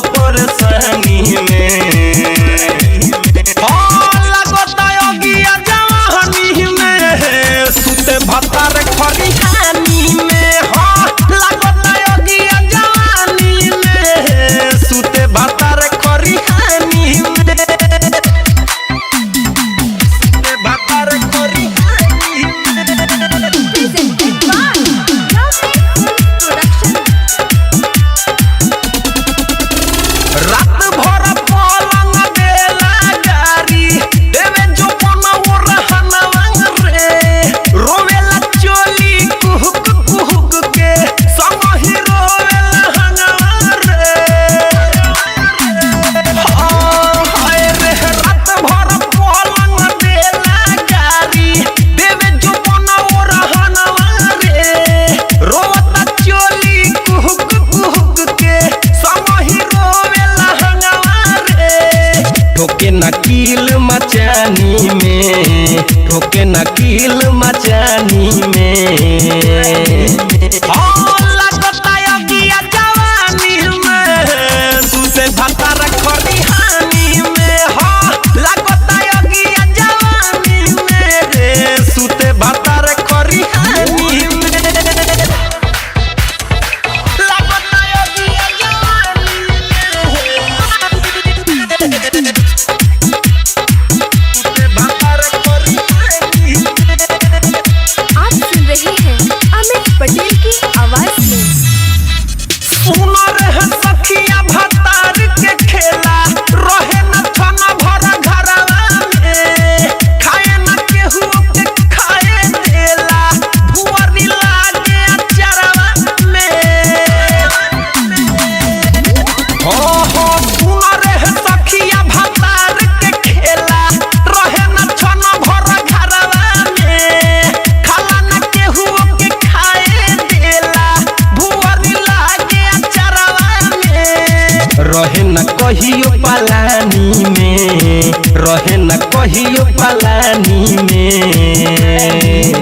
परेशानी में लगता योगिया जवानी में सुते भतार खरिहानी में लगता योगिया जवानी में सुते भतार खरिहानी में सुते भतार खरिहानी रात भर पलंग देला गारी देवे जो पनवा रहनवा रे रोवेला चोली कुहुक कुहुक के संग ही रोवेला हनवा रे हाय रे रात भर पलंग देला गारी देवे जो पनवा रहनवा रे रोवता चोली कुहुक कुहुक के संग ही ठोके नकील मचानी में ठोके नकील मचानी में लगता योगिया जवानी में सुते भतार खरिहानी में लगता योगिया जवानी में रे सुते भतार खरिहानी में लगता योगिया जवानी में पटेल की आवाज में सुनो रे सखिया भतार के खेला रहे न खाना भरा घरवा में खाए न केहू के खाए देला भुवरी लागे अचरवा में हो सुनो रे सखिया भतार के खेला रहे न खाना भरा घरवा में खाला न केहू के रहे न कहियो पलानी में रहे न कहियो पलानी में